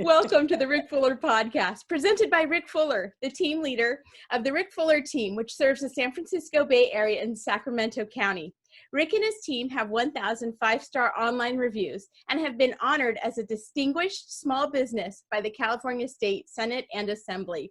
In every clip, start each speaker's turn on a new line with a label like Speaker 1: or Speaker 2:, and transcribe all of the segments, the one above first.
Speaker 1: Welcome to the Rick Fuller Podcast, presented by Rick Fuller, the team leader of the Rick Fuller team, which serves the San Francisco Bay Area and Sacramento County. Rick and his team have 1,000 five-star online reviews and have been honored as a distinguished small business by the California State Senate and Assembly.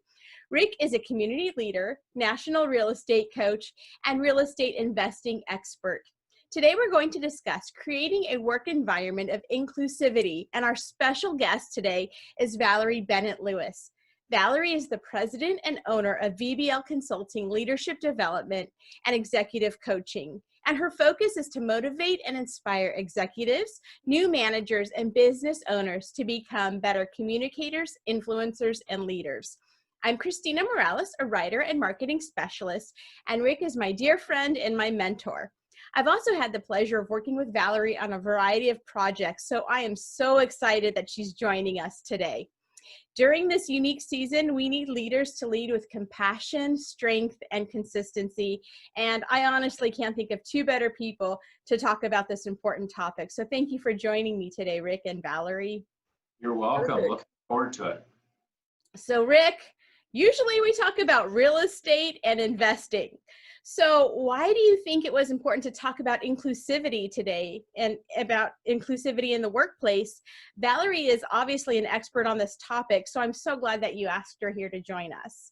Speaker 1: Rick is a community leader, national real estate coach, and real estate investing expert. Today, we're going to discuss creating a work environment of inclusivity, and our special guest today is Valerie Bennett-Lewis. Valerie is the president and owner of VBL Consulting Leadership Development and Executive Coaching, and her focus is to motivate and inspire executives, new managers, and business owners to become better communicators, influencers, and leaders. I'm Christina Morales, a writer and marketing specialist, and Rick is my dear friend and my mentor. I've also had the pleasure of working with Valerie on a variety of projects, so I am so excited that she's joining us today. During this unique season, we need leaders to lead with compassion, strength, and consistency, and I honestly can't think of two better people to talk about this important topic. So thank you for joining me today, Rick and Valerie.
Speaker 2: You're welcome. Looking forward to it.
Speaker 1: So Rick, usually we talk about real estate and investing. So why do you think it was important to talk about inclusivity today and about inclusivity in the workplace? Valerie is obviously an expert on this topic, so I'm so glad that you asked her here to join us.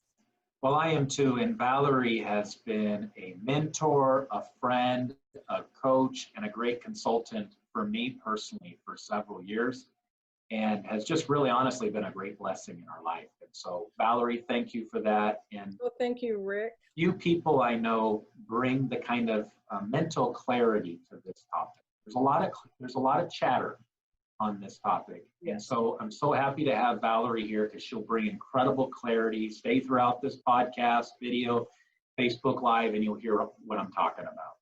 Speaker 2: Well, I am too, and Valerie has been a mentor, a friend, a coach, and a great consultant for me personally for several years, and has just really honestly been a great blessing in our life. And so, Valerie, thank you for that. And
Speaker 3: well, thank you, Rick.
Speaker 2: Few people I know bring the kind of mental clarity to this topic. There's a lot of chatter on this topic.
Speaker 3: Yes.
Speaker 2: And so I'm so happy to have Valerie here because she'll bring incredible clarity. Stay throughout this podcast, video, Facebook Live, and you'll hear what I'm talking about.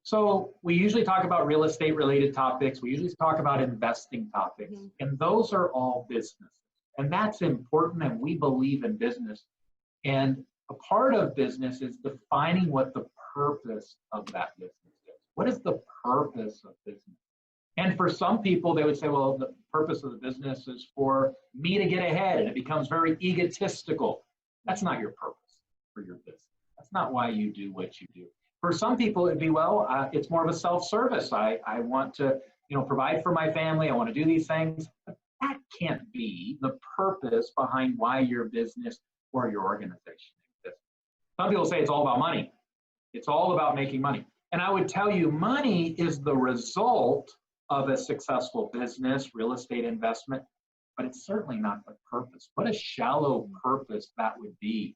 Speaker 2: So we usually talk about real estate related topics. We usually talk about investing topics, and those are all business. And that's important, and we believe in business. And a part of business is defining what the purpose of that business is. What is the purpose of business? And for some people, they would say, well, the purpose of the business is for me to get ahead, and it becomes very egotistical. That's not your purpose for your business. That's not why you do what you do. For some people, it'd be, well, it's more of a self-service. I want to, provide for my family. I want to do these things. But that can't be the purpose behind why your business or your organization exists. Some people say it's all about money. It's all about making money. And I would tell you, money is the result of a successful business, real estate investment, but it's certainly not the purpose. What a shallow purpose that would be.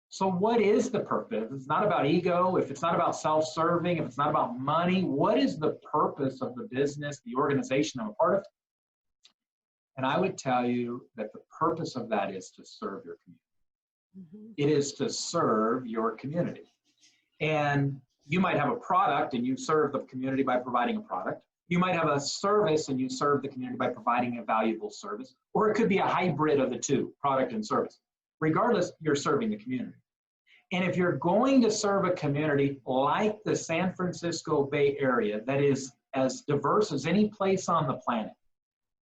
Speaker 2: So what is the purpose? If it's not about ego, if it's not about self-serving, if it's not about money, what is the purpose of the business, the organization I'm a part of? And I would tell you that the purpose of that is to serve your community. It is to serve your community. And you might have a product and you serve the community by providing a product. You might have a service and you serve the community by providing a valuable service. Or it could be a hybrid of the two, product and service. Regardless, you're serving the community. And if you're going to serve a community like the San Francisco Bay Area that is as diverse as any place on the planet,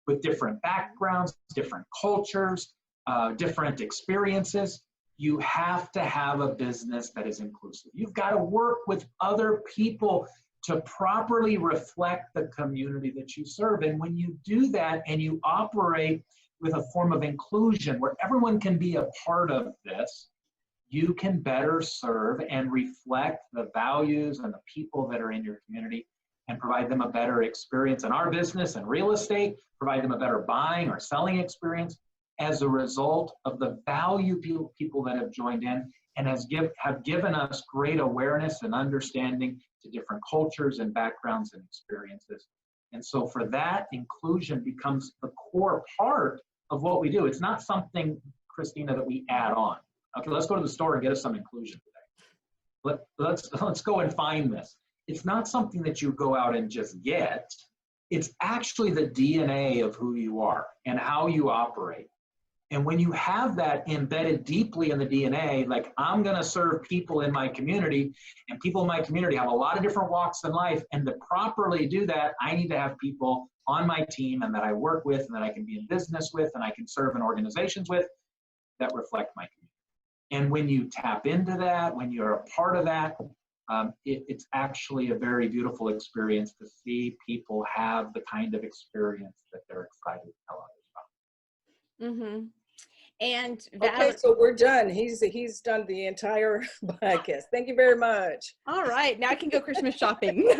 Speaker 2: with different backgrounds, different cultures, different experiences, you have to have a business that is inclusive. You've got to work with other people to properly reflect the community that you serve. And when you do that and you operate with a form of inclusion where everyone can be a part of this, you can better serve and reflect the values and the people that are in your community and provide them a better experience in our business and real estate, provide them a better buying or selling experience as a result of the value people that have joined in and have given us great awareness and understanding to different cultures and backgrounds and experiences. And so for that, inclusion becomes the core part of what we do. It's not something, Christina, that we add on. Okay, let's go to the store and get us some inclusion today. Let's go and find this. It's not something that you go out and just get. It's actually the DNA of who you are and how you operate. And when you have that embedded deeply in the DNA, like I'm going to serve people in my community, and people in my community have a lot of different walks in life, and to properly do that, I need to have people on my team and that I work with and that I can be in business with and I can serve in organizations with that reflect my community. And when you tap into that, when you're a part of that, it's actually a very beautiful experience to see people have the kind of experience that they're excited to tell others about.
Speaker 1: Mm-hmm. And
Speaker 3: okay, so we're done. He's done the entire podcast. Thank you very much.
Speaker 1: All right, now I can go Christmas shopping.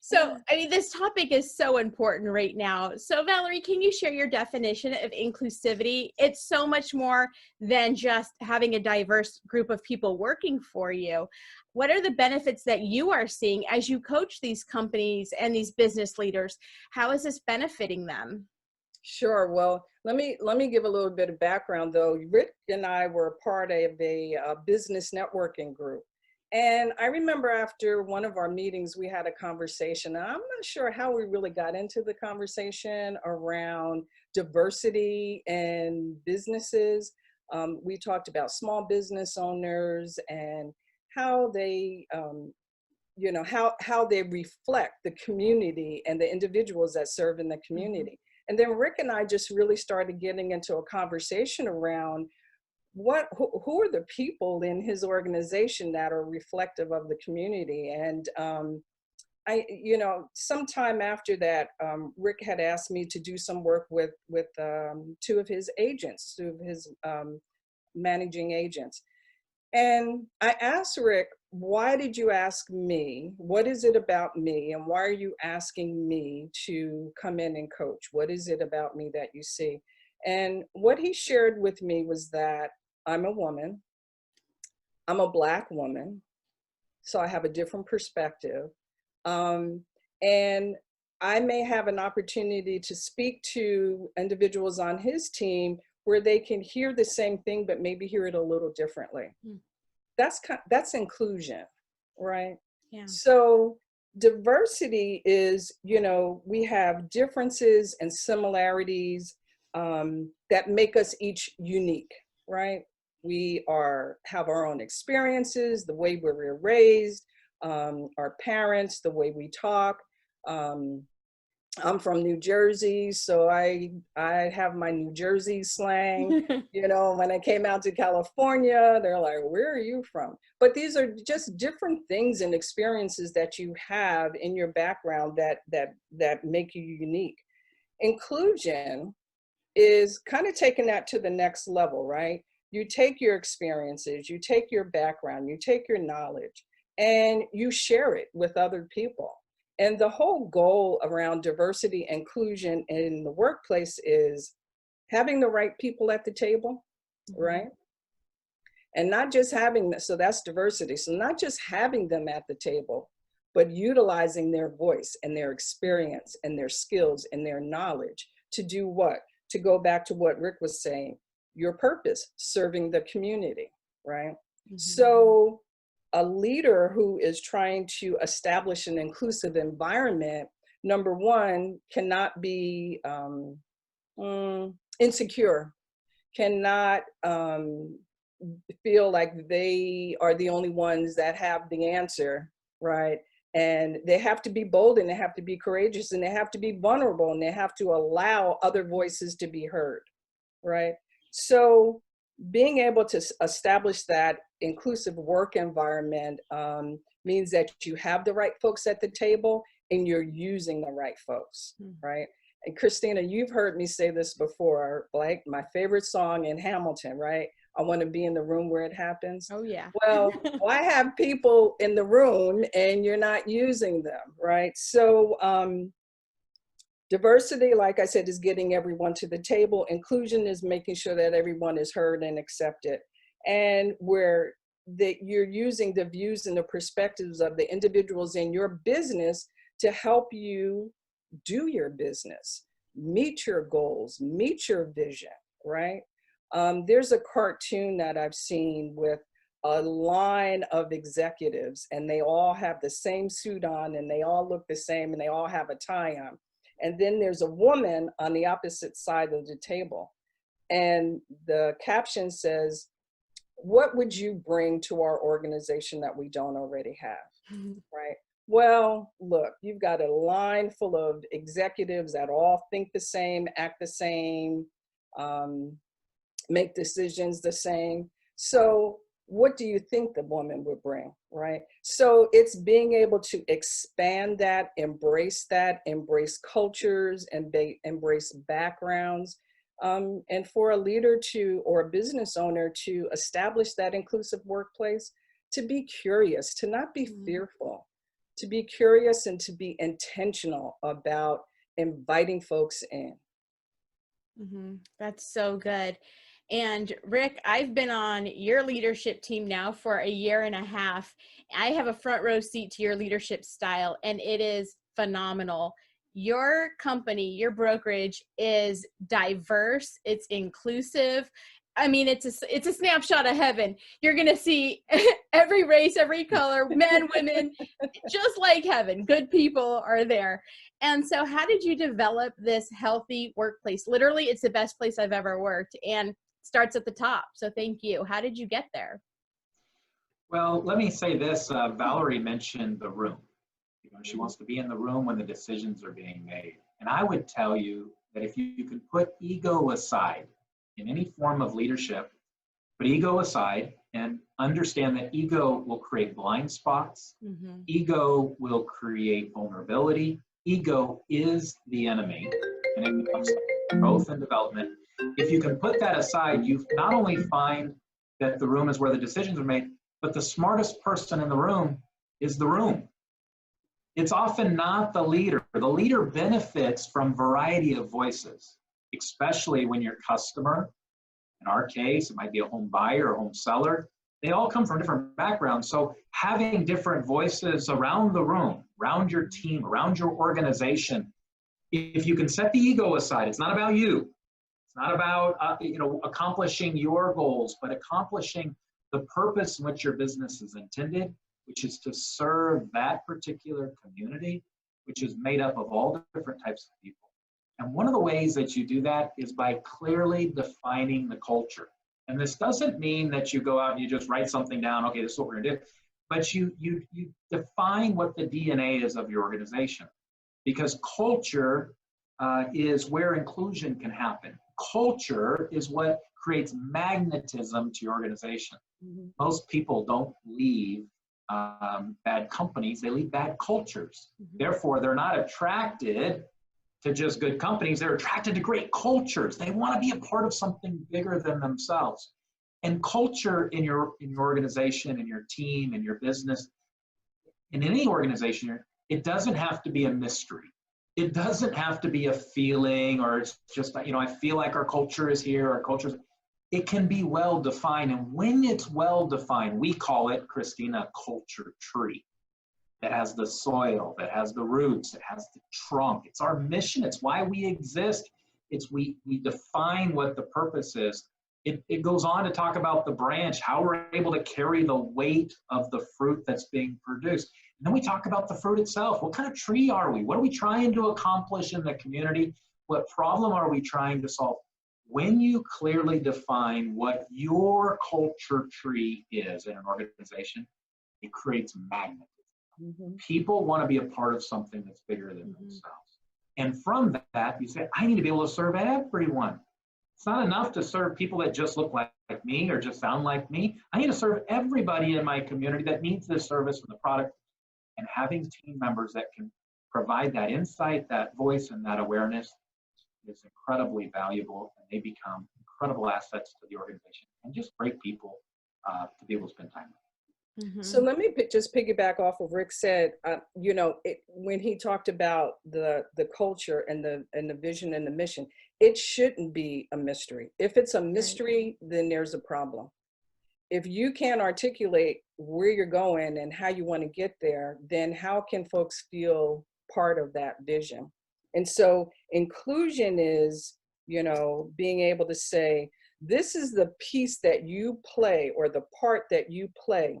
Speaker 1: So, I mean, this topic is so important right now. So, Valerie, can you share your definition of inclusivity? It's so much more than just having a diverse group of people working for you. What are the benefits that you are seeing as you coach these companies and these business leaders? How is this benefiting them?
Speaker 3: Sure. Well, let me give a little bit of background, though. Rick and I were part of a business networking group. And I remember after one of our meetings, we had a conversation. And I'm not sure how we really got into the conversation around diversity in businesses. We talked about small business owners and how they, how they reflect the community and the individuals that serve in the community. And then Rick and I just really started getting into a conversation around who are the people in his organization that are reflective of the community. And sometime after that, Rick had asked me to do some work with two of his agents, two of his managing agents. And I asked Rick, why did you ask me? What is it about me? And why are you asking me to come in and coach? What is it about me that you see? And what he shared with me was that I'm a woman, I'm a Black woman, so I have a different perspective. And I may have an opportunity to speak to individuals on his team where they can hear the same thing, but maybe hear it a little differently. That's inclusion, right?
Speaker 1: Yeah.
Speaker 3: So diversity is, we have differences and similarities that make us each unique, right? We have our own experiences, the way we were raised, our parents, the way we talk. I'm from New Jersey, so I have my New Jersey slang. When I came out to California, they're like, where are you from? But these are just different things and experiences that you have in your background that make you unique. Inclusion is kind of taking that to the next level, right? You take your experiences, you take your background, you take your knowledge, and you share it with other people. And the whole goal around diversity and inclusion in the workplace is having the right people at the table, right? And not just having, so that's diversity. So not just having them at the table, but utilizing their voice and their experience and their skills and their knowledge to do what? To go back to what Rick was saying, your purpose, serving the community, right? So a leader who is trying to establish an inclusive environment, number one, cannot be insecure, cannot feel like they are the only ones that have the answer, right? And they have to be bold, and they have to be courageous, and they have to be vulnerable, and they have to allow other voices to be heard, right? So being able to establish that inclusive work environment means that you have the right folks at the table and you're using the right folks, right? And Christina, you've heard me say this before, like my favorite song in Hamilton, right? I want to be in the room where it happens.
Speaker 1: Oh, yeah.
Speaker 3: Well, why have people in the room and you're not using them, right? So diversity, like I said, is getting everyone to the table. Inclusion is making sure that everyone is heard and accepted. And where you're using the views and the perspectives of the individuals in your business to help you do your business, meet your goals, meet your vision, right? There's a cartoon that I've seen with a line of executives, and they all have the same suit on, and they all look the same, and they all have a tie on. And then there's a woman on the opposite side of the table. And the caption says, what would you bring to our organization that we don't already have, right? Well, look, you've got a line full of executives that all think the same, act the same, um, make decisions the same. So what do you think the woman would bring, right? So it's being able to expand that, embrace cultures and embrace backgrounds. And for a leader to, or a business owner to establish that inclusive workplace, to be curious, to not be fearful, to be curious and to be intentional about inviting folks in.
Speaker 1: That's so good. And Rick, I've been on your leadership team now for a year and a half. I have a front row seat to your leadership style, and it is phenomenal. Your company, your brokerage is diverse, it's inclusive. I mean, it's a snapshot of heaven. You're going to see every race, every color, men, women, just like heaven. Good people are there. And so how did you develop this healthy workplace? Literally, it's the best place I've ever worked, and starts at the top. So thank you. How did you get there?
Speaker 2: Well, let me say this. Valerie mentioned the room. You know, she wants to be in the room when the decisions are being made. And I would tell you that if you can put ego aside in any form of leadership, put ego aside and understand that ego will create blind spots. Ego will create vulnerability. Ego is the enemy, and it comes to growth and development. If you can put that aside, you not only find that the room is where the decisions are made, but the smartest person in the room is the room. It's often not the leader. The leader benefits from variety of voices, especially when your customer, in our case, it might be a home buyer or home seller, they all come from different backgrounds. So having different voices around the room, around your team, around your organization, if you can set the ego aside, it's not about you. It's not about accomplishing your goals, but accomplishing the purpose in which your business is intended, which is to serve that particular community, which is made up of all different types of people. And one of the ways that you do that is by clearly defining the culture. And this doesn't mean that you go out and you just write something down, okay, this is what we're gonna do, but you define what the DNA is of your organization. Because culture is where inclusion can happen. Culture is what creates magnetism to your organization. Most people don't leave bad companies, they leave bad cultures. Therefore, they're not attracted to just good companies, they're attracted to great cultures. They want to be a part of something bigger than themselves. And culture in your organization, in your team, in your business, in any organization, it doesn't have to be a mystery. It doesn't have to be a feeling, or it's just, I feel like our culture is here, our culture is, it can be well defined. And when it's well defined, we call it, Christina, a culture tree. That has the soil, that has the roots, it has the trunk. It's our mission, it's why we exist. It's we define what the purpose is. It goes on to talk about the branch, how we're able to carry the weight of the fruit that's being produced. And then we talk about the fruit itself. What kind of tree are we? What are we trying to accomplish in the community? What problem are we trying to solve? When you clearly define what your culture tree is in an organization, it creates magnetism. People want to be a part of something that's bigger than themselves. And from that, you say, I need to be able to serve everyone. It's not enough to serve people that just look like me or just sound like me. I need to serve everybody in my community that needs this service and the product. And having team members that can provide that insight, that voice, and that awareness is incredibly valuable, and they become incredible assets to the organization and just great people to be able to spend time with.
Speaker 3: So let me just piggyback off of Rick said, when he talked about the culture and the vision and the mission, it shouldn't be a mystery. If it's a mystery, then there's a problem. If you can't articulate where you're going and how you want to get there, then how can folks feel part of that vision? And so inclusion is, being able to say, this is the piece that you play, or the part that you play.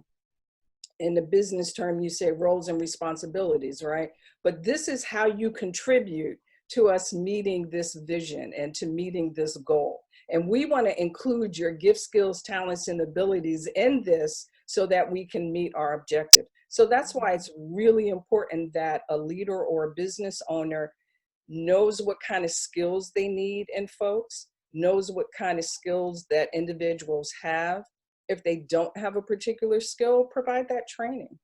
Speaker 3: In the business term, you say roles and responsibilities, right? But this is how you contribute to us meeting this vision and to meeting this goal. And we want to include your gift, skills, talents, and abilities in this so that we can meet our objective. So that's why it's really important that a leader or a business owner knows what kind of skills they need in folks, knows what kind of skills that individuals have. If they don't have a particular skill, provide that training.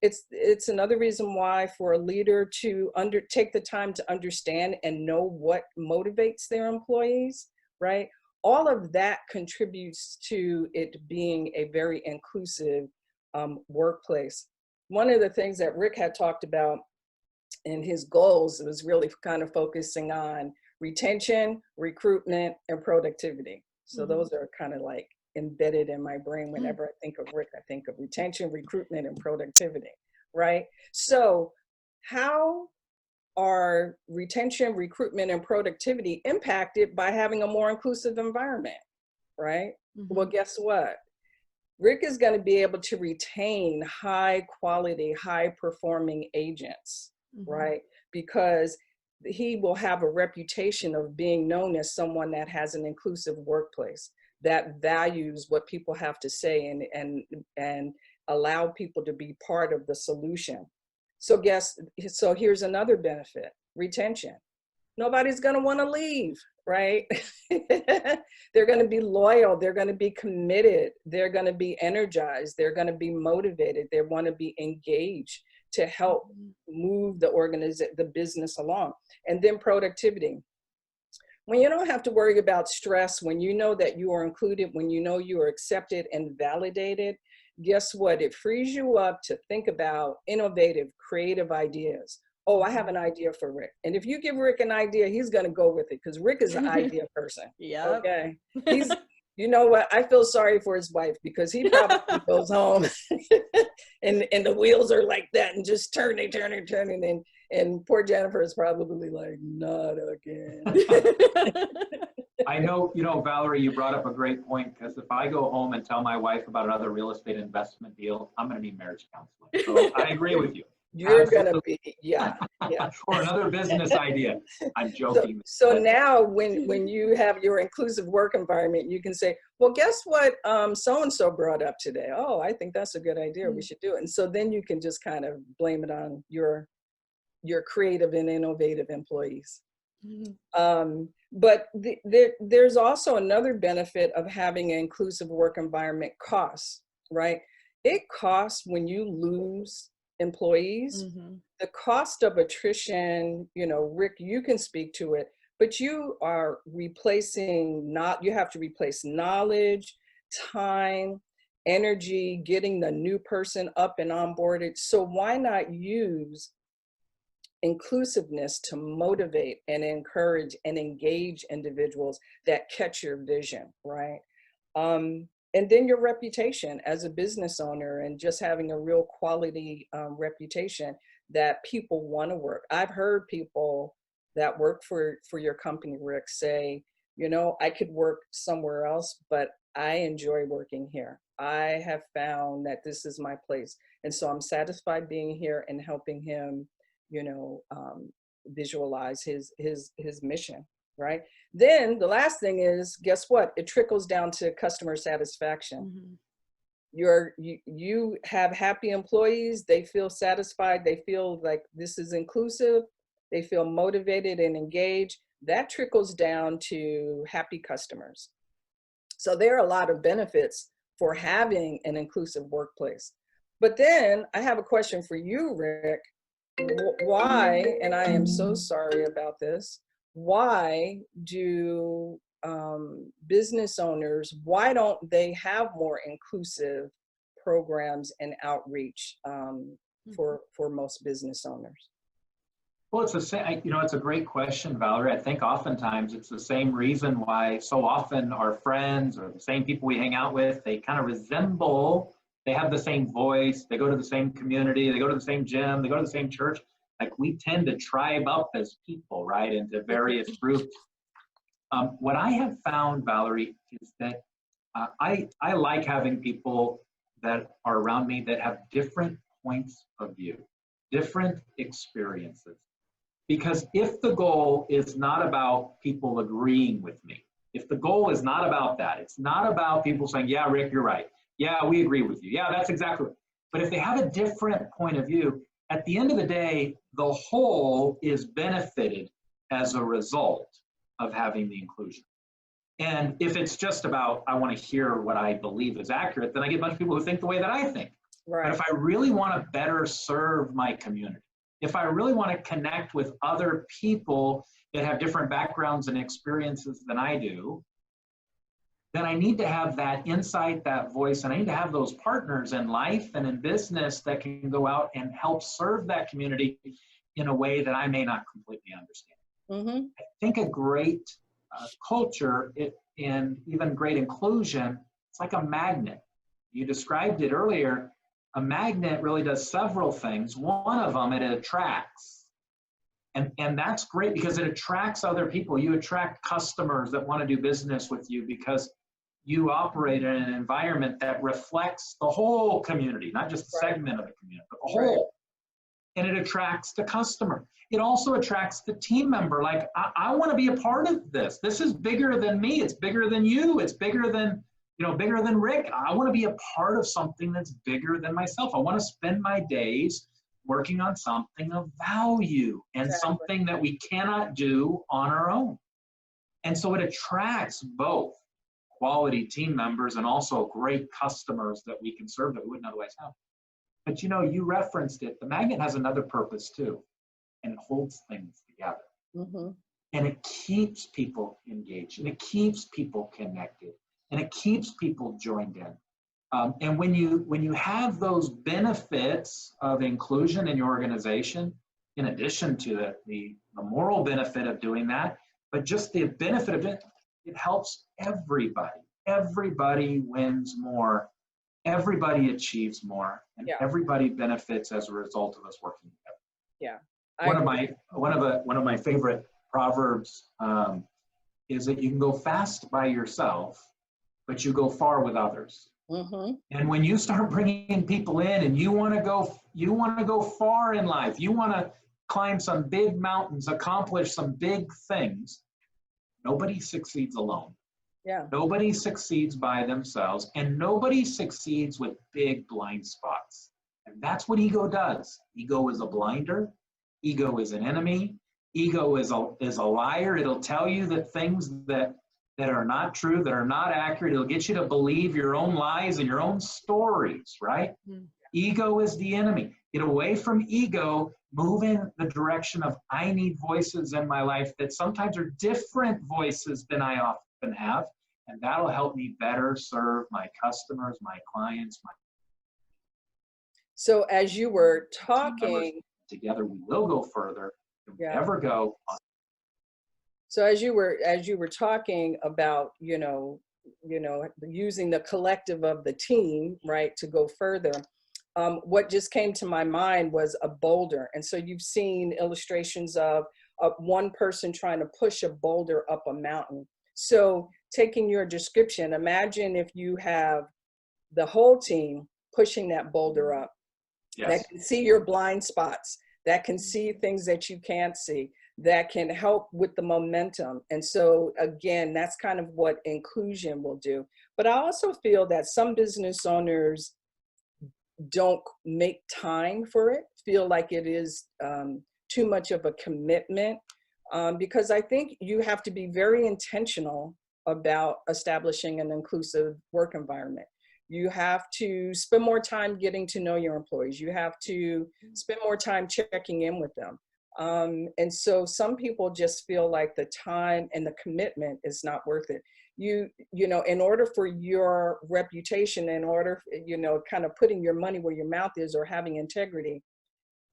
Speaker 3: It's another reason why for a leader to take the time to understand and know what motivates their employees, right? All of that contributes to it being a very inclusive workplace. One of the things that Rick had talked about in his goals was really kind of focusing on retention, recruitment, and productivity. So those are kind of like embedded in my brain. Whenever I think of Rick, I think of retention, recruitment, and productivity, right? So how are retention, recruitment, and productivity impacted by having a more inclusive environment, right? Well, guess what? Rick is going to be able to retain high quality, high performing agents, right? Because he will have a reputation of being known as someone that has an inclusive workplace, that values what people have to say and allow people to be part of the solution. So here's another benefit: retention. Nobody's going to want to leave, right? They're going to be loyal. They're going to be committed. They're going to be energized. They're going to be motivated. They want to be engaged to help move the business along. And then productivity. When you don't have to worry about stress, when you know that you are included, when you know you are accepted and validated, guess what? It frees you up to think about innovative, creative ideas. Oh, I have an idea for Rick. And if you give Rick an idea, he's going to go with it because Rick is an idea person.
Speaker 1: Yeah.
Speaker 3: Okay. You know what? I feel sorry for his wife because he probably goes home and the wheels are like that and just turning. And poor Jennifer is probably like, not again.
Speaker 2: I know, Valerie, you brought up a great point, because if I go home and tell my wife about another real estate investment deal, I'm going to need marriage counseling. So I agree with you.
Speaker 3: You're going to be, yeah.
Speaker 2: Or another business idea. I'm joking.
Speaker 3: So now when you have your inclusive work environment, you can say, well, guess what so-and-so brought up today? Oh, I think that's a good idea. We should do it. And so then you can just kind of blame it on your creative and innovative employees. But there's also another benefit of having an inclusive work environment: costs, right? It costs when you lose employees. The cost of attrition, Rick, you can speak to it, but you are you have to replace knowledge, time, energy, getting the new person up and onboarded. So why not use inclusiveness to motivate and encourage and engage individuals that catch your vision, right? And then your reputation as a business owner, and just having a real quality reputation that people want to work. I've heard people that work for your company, Rick, say, I could work somewhere else, but I enjoy working here. I have found that this is my place. And so I'm satisfied being here and helping him, visualize his mission. Right. Then the last thing is, guess what? It trickles down to customer satisfaction. You have happy employees. They feel satisfied. They feel like this is inclusive. They feel motivated and engaged. That trickles down to happy customers. So there are a lot of benefits for having an inclusive workplace. But then I have a question for you, Rick. Why, and I am so sorry about this, why do business owners, why don't they have more inclusive programs and outreach for most business owners?
Speaker 2: Well, it's a great question, Valerie. I think oftentimes it's the same reason why so often our friends or the same people we hang out with, they kind of resemble, they have the same voice, they go to the same community, they go to the same gym, they go to the same church. Like, we tend to tribe up as people, right, into various groups. What I have found, Valerie, is that I like having people that are around me that have different points of view, different experiences. Because if the goal is not about people agreeing with me, If the goal is not about that, it's not about people saying, yeah, Rick, you're right. Yeah, we agree with you. Yeah, that's exactly right. But if they have a different point of view, at the end of the day, the whole is benefited as a result of having the inclusion. And if it's just about, I want to hear what I believe is accurate, then I get a bunch of people who think the way that I think.
Speaker 3: Right.
Speaker 2: But if I really want to better serve my community, if I really want to connect with other people that have different backgrounds and experiences than I do, then I need to have that insight, that voice, and I need to have those partners in life and in business that can go out and help serve that community in a way that I may not completely understand.
Speaker 3: Mm-hmm.
Speaker 2: I think a great culture and even great inclusion, it's like a magnet. You described it earlier. A magnet really does several things. One of them, it attracts. And that's great because it attracts other people. You attract customers that want to do business with you because you operate in an environment that reflects the whole community, not just a segment of the community, but the whole. And it attracts the customer. It also attracts the team member. Like, I want to be a part of this. This is bigger than me. It's bigger than you. It's bigger than, bigger than Rick. I want to be a part of something that's bigger than myself. I want to spend my days working on something of value and something that we cannot do on our own. And so it attracts both quality team members and also great customers that we can serve that we wouldn't otherwise have. But you referenced it. The magnet has another purpose too, and it holds things together.
Speaker 3: Mm-hmm.
Speaker 2: And it keeps people engaged, and it keeps people connected, and it keeps people joined in. And when you have those benefits of inclusion in your organization, in addition to the moral benefit of doing that, but just the benefit of it, it helps everybody. Everybody wins more. Everybody achieves more, and everybody benefits as a result of us working together.
Speaker 3: Yeah.
Speaker 2: One of my favorite proverbs is that you can go fast by yourself, but you go far with others.
Speaker 3: Mm-hmm.
Speaker 2: And when you start bringing people in, and you want to go far in life, you want to climb some big mountains, accomplish some big things. Nobody succeeds alone.
Speaker 3: Yeah.
Speaker 2: Nobody succeeds by themselves, and nobody succeeds with big blind spots. And that's what ego does. Ego is a blinder. Ego is an enemy. Ego is a liar. It'll tell you that things that are not true, that are not accurate. It'll get you to believe your own lies and your own stories, right? Mm-hmm. Ego is the enemy. Get away from ego, move in the direction of I need voices in my life that sometimes are different voices than I often have, and that'll help me better serve my customers, my clients.
Speaker 3: So as you were talking,
Speaker 2: together we will go further than we ever go.
Speaker 3: So as you were talking about, using the collective of the team, right, to go further, what just came to my mind was a boulder. And so you've seen illustrations of one person trying to push a boulder up a mountain. So taking your description, imagine if you have the whole team pushing that boulder up, that can see your blind spots, that can see things that you can't see, that can help with the momentum. And so again, that's kind of what inclusion will do. But I also feel that some business owners don't make time for it, feel like it is too much of a commitment, because I think you have to be very intentional about establishing an inclusive work environment. You have to spend more time getting to know your employees. You have to spend more time checking in with them. And so some people just feel like the time and the commitment is not worth it. In order for your reputation, in order, kind of putting your money where your mouth is or having integrity,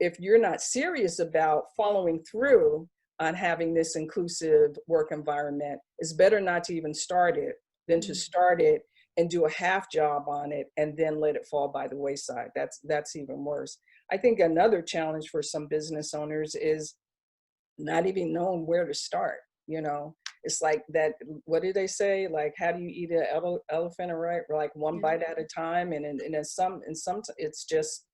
Speaker 3: if you're not serious about following through on having this inclusive work environment, it's better not to even start it than to start it and do a half job on it and then let it fall by the wayside. That's even worse. I think another challenge for some business owners is not even knowing where to start. It's like that, what do they say? Like, how do you eat an elephant, right? Like one bite at a time. And in some, it's just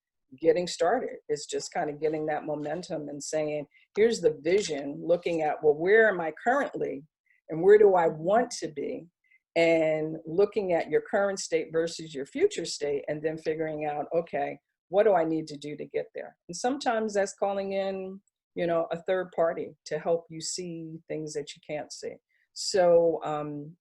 Speaker 3: getting started. It's just kind of getting that momentum and saying, here's the vision, looking at, well, where am I currently? and where do I want to be, and looking at your current state versus your future state, and then figuring out, okay, what do I need to do to get there? And sometimes that's calling in, you know, a third party to help you see things that you can't see. So,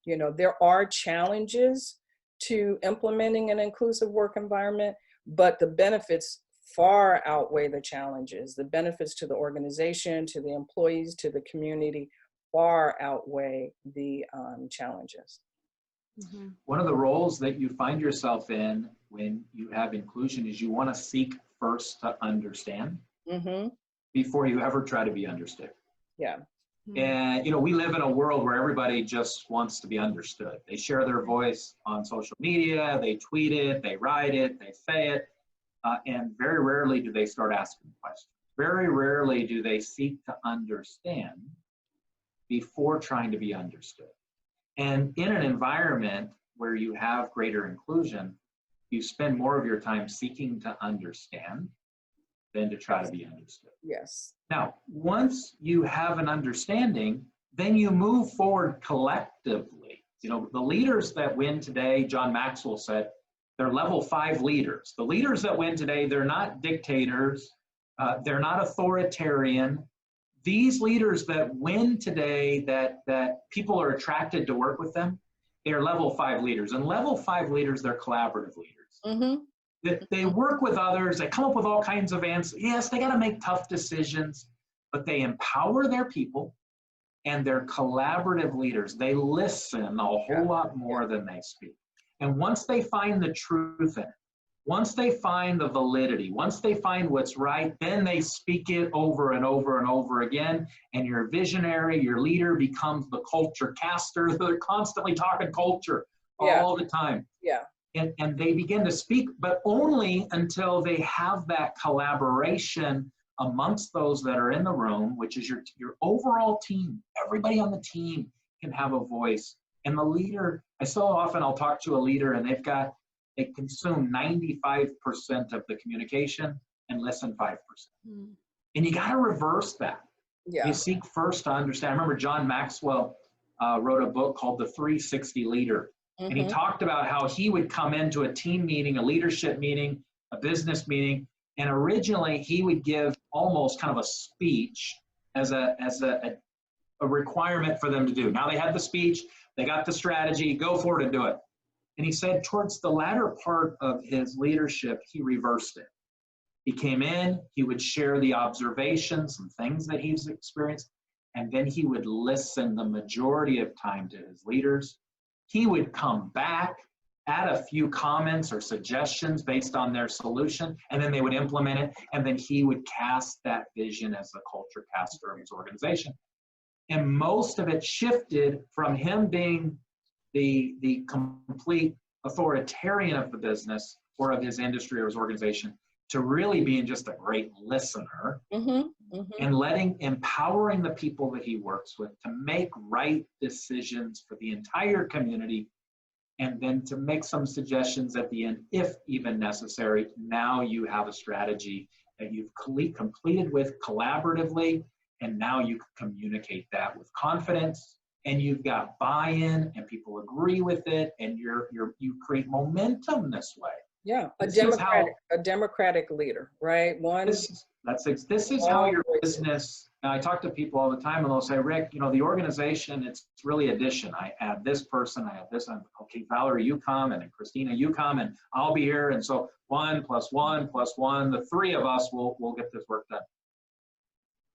Speaker 3: you know, there are challenges to implementing an inclusive work environment, but the benefits far outweigh the challenges. The benefits to the organization, to the employees, to the community far outweigh the challenges.
Speaker 1: Mm-hmm.
Speaker 2: One of the roles that you find yourself in when you have inclusion is you want to seek first to understand
Speaker 3: Mm-hmm.
Speaker 2: before you ever try to be understood.
Speaker 3: Yeah.
Speaker 2: And, you know, we live in a world where everybody just wants to be understood. They share their voice on social media, they tweet it, they write it, they say it, and very rarely do they start asking questions. Very rarely do they seek to understand before trying to be understood. And in an environment where you have greater inclusion, you spend more of your time seeking to understand than to try to be understood.
Speaker 3: Yes.
Speaker 2: Now, once you have an understanding, then you move forward collectively. You know, the leaders that win today, John Maxwell said, they're level 5 leaders. The leaders that win today, they're not dictators, they're not authoritarian. These leaders that win today, that people are attracted to work with them, they're level 5 leaders. And level 5 leaders, they're collaborative leaders.
Speaker 3: Mm-hmm.
Speaker 2: They work with others, they come up with all kinds of answers. Yes, they got to make tough decisions, but they empower their people, and they're collaborative leaders. They listen a whole lot more than they speak. And once they find the truth in it, once they find the validity, once they find what's right, then they speak it over and over and over again. And your visionary, your leader becomes the culture caster. They're constantly talking culture all the time.
Speaker 3: Yeah.
Speaker 2: And they begin to speak, but only until they have that collaboration amongst those that are in the room, which is your overall team. Everybody on the team can have a voice. And the leader, I'll talk to a leader and they consume 95% of the communication and listen 5%. Mm. And you got to reverse that.
Speaker 3: Yeah.
Speaker 2: You seek first to understand. I remember John Maxwell wrote a book called The 360 Leader. Mm-hmm. And he talked about how he would come into a team meeting, a leadership meeting, a business meeting, and originally he would give almost kind of a speech as a requirement for them to do. Now they had the speech, they got the strategy, go for it and do it. And he said towards the latter part of his leadership, he reversed it. He came in, he would share the observations and things that he's experienced, and then he would listen the majority of time to his leaders. He would come back, add a few comments or suggestions based on their solution, and then they would implement it, and then he would cast that vision as the culture caster of his organization. And most of it shifted from him being the complete authoritarian of the business or of his industry or his organization to really being just a great listener. Mm-hmm. Mm-hmm. And empowering the people that he works with to make right decisions for the entire community, and then to make some suggestions at the end, if even necessary. Now you have a strategy that you've completed with collaboratively, and now you can communicate that with confidence, and you've got buy-in, and people agree with it, and you create momentum this way.
Speaker 3: Yeah, a democratic leader, right?
Speaker 2: This is how your business. Now, I talk to people all the time, and they'll say, "Rick, you know, the organization, it's really addition. I add this person, I have this. Okay, Valerie, you come, and then Christina, you come, and I'll be here, and so 1 + 1 + 1, the three of us will get this work done."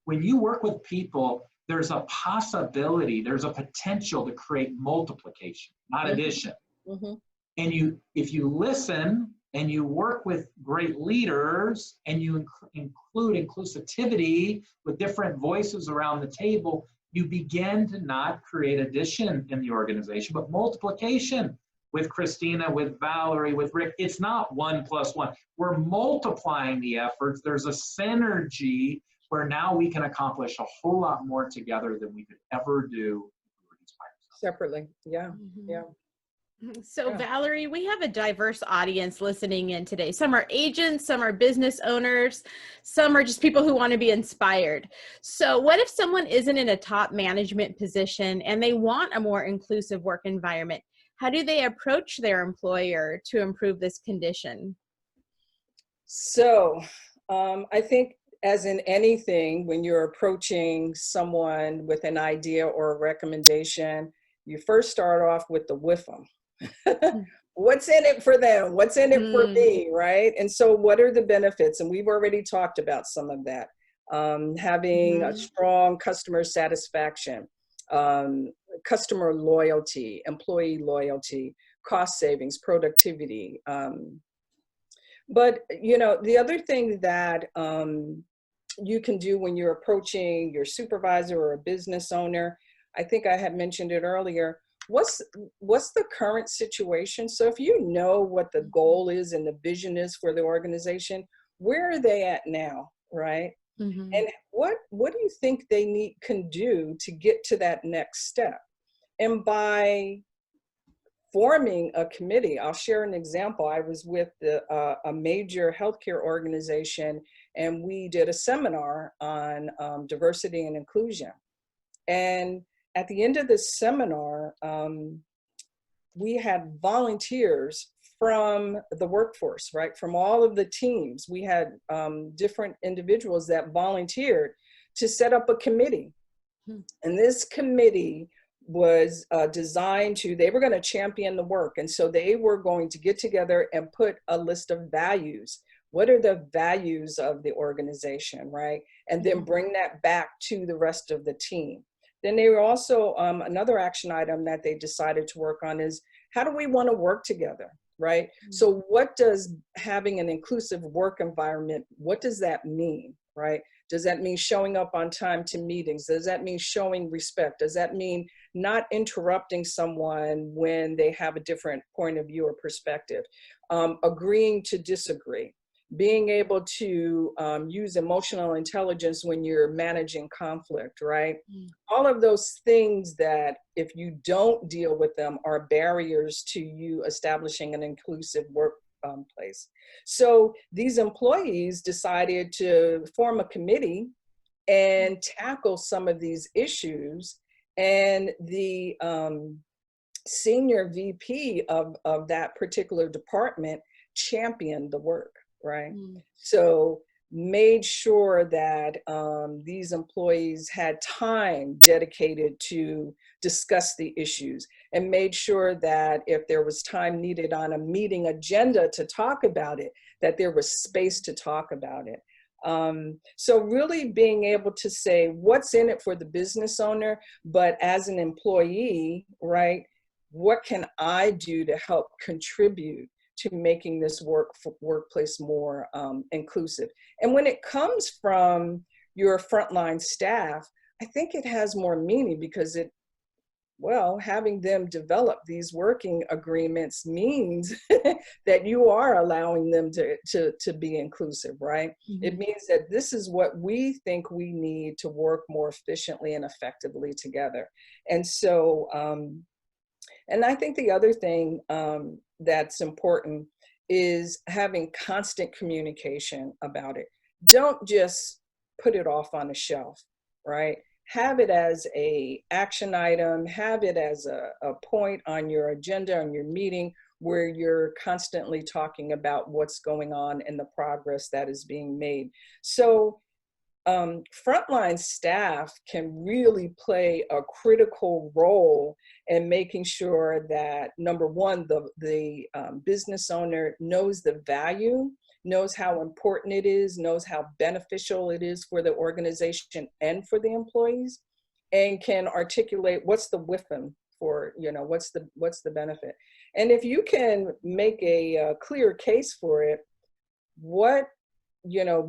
Speaker 2: When you work with people, there's a possibility, there's a potential to create multiplication, not addition. Mm-hmm. And if you listen and you work with great leaders and you include inclusivity with different voices around the table, you begin to not create addition in the organization, but multiplication. With Christina, with Valerie, with Rick, it's not 1 + 1. We're multiplying the efforts. There's a synergy where now we can accomplish a whole lot more together than we could ever do
Speaker 3: separately. Yeah, mm-hmm. Yeah.
Speaker 1: So
Speaker 3: Yeah.
Speaker 1: Valerie, we have a diverse audience listening in today. Some are agents, some are business owners, some are just people who want to be inspired. So what if someone isn't in a top management position and they want a more inclusive work environment? How do they approach their employer to improve this condition?
Speaker 3: So I think, as in anything, when you're approaching someone with an idea or a recommendation, you first start off with the with them. What's in it for them? What's in it for me, right? And so what are the benefits? And we've already talked about some of that. Having a strong customer satisfaction, customer loyalty, employee loyalty, cost savings, productivity. But the other thing that you can do when you're approaching your supervisor or a business owner, I think I had mentioned it earlier, what's the current situation? So if you know what the goal is and the vision is for the organization, where are they at now, right? And what do you think they can do to get to that next step? And by forming a committee, I'll share an example. I was with a major healthcare organization, and we did a seminar on diversity and inclusion. And at the end of this seminar, we had volunteers from the workforce, right? From all of the teams. We had different individuals that volunteered to set up a committee. And this committee was designed they were going to champion the work. And so they were going to get together and put a list of values. What are the values of the organization, right? And then bring that back to the rest of the team. Then they were also, another action item that they decided to work on is, how do we want to work together, right? So what does having an inclusive work environment, what does that mean, right? Does that mean showing up on time to meetings? Does that mean showing respect? Does that mean not interrupting someone when they have a different point of view or perspective? Agreeing to disagree. Being able to use emotional intelligence when you're managing conflict, right? All of those things that, if you don't deal with them, are barriers to you establishing an inclusive workplace. So these employees decided to form a committee and tackle some of these issues. And the senior VP of that particular department championed the work. Right. So made sure that these employees had time dedicated to discuss the issues, and made sure that if there was time needed on a meeting agenda to talk about it, that there was space to talk about it. So really being able to say what's in it for the business owner, but as an employee, right, what can I do to help contribute to making this workplace more inclusive? And when it comes from your frontline staff, I think it has more meaning, because having them develop these working agreements means that you are allowing them to be inclusive, right? It means that this is what we think we need to work more efficiently and effectively together. And so, and I think the other thing that's important is having constant communication about it. Don't just put it off on a shelf, right? Have it as an action item, have it as a point on your agenda, on your meeting, where you're constantly talking about what's going on and the progress that is being made. So frontline staff can really play a critical role in making sure that, number one, the business owner knows the value, knows how important it is, knows how beneficial it is for the organization and for the employees, and can articulate what's the WIFM for, what's the benefit. And if you can make a clear case for it, what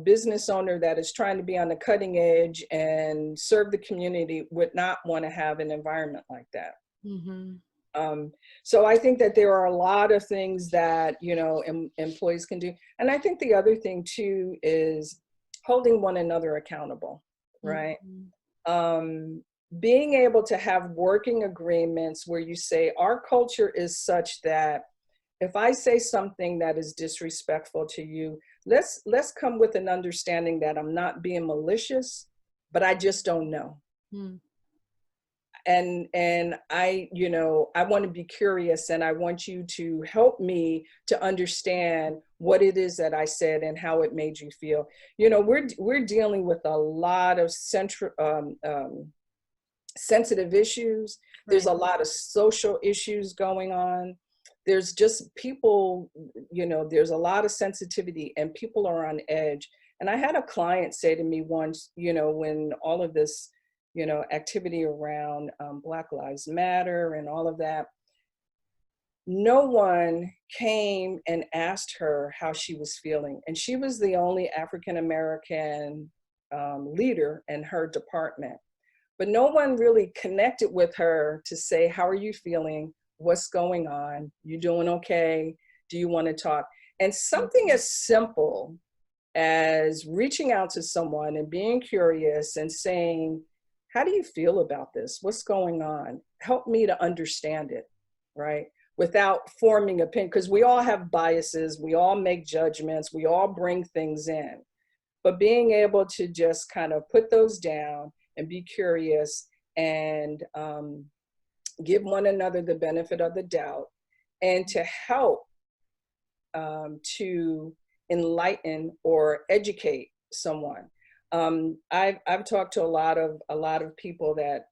Speaker 3: business owner that is trying to be on the cutting edge and serve the community would not want to have an environment like that? So I think that there are a lot of things that, employees can do. And I think the other thing too is holding one another accountable, right? being able to have working agreements where you say, our culture is such that if I say something that is disrespectful to you, let's come with an understanding that I'm not being malicious, but I just don't know. Hmm. And I, you know, I want to be curious, and I want you to help me to understand what it is that I said and how it made you feel. You know, we're dealing with a lot of sensitive issues. There's a lot of social issues going on. There's just people, you know, there's a lot of sensitivity and people are on edge. And I had a client say to me once, you know, when all of this, you know, activity around Black Lives Matter and all of that, no one came and asked her how she was feeling. And she was the only African-American leader in her department. But no one really connected with her to say, how are you feeling? What's going on? You doing okay? Do you want to talk? And something as simple as reaching out to someone and being curious and saying, how do you feel about this? What's going on? Help me to understand it, right? Without forming opinion, because we all have biases, we all make judgments, we all bring things in. But being able to just kind of put those down and be curious and give one another the benefit of the doubt, and to help to enlighten or educate someone. I've talked to a lot of people that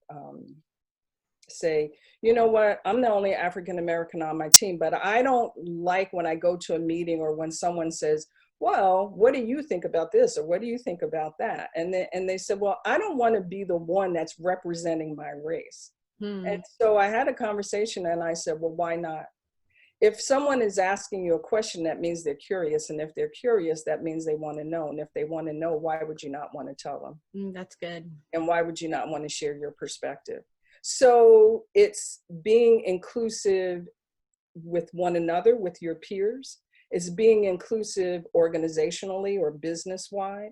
Speaker 3: say, you know what, I'm the only African American on my team, but I don't like when I go to a meeting or when someone says, well, what do you think about this? Or what do you think about that? And they said, well, I don't want to be the one that's representing my race. And so I had a conversation and I said, well, why not? If someone is asking you a question, that means they're curious. And if they're curious, that means they want to know. And if they want to know, why would you not want to tell them?
Speaker 1: That's good.
Speaker 3: And why would you not want to share your perspective? So it's being inclusive with one another, with your peers. It's being inclusive organizationally or business-wide.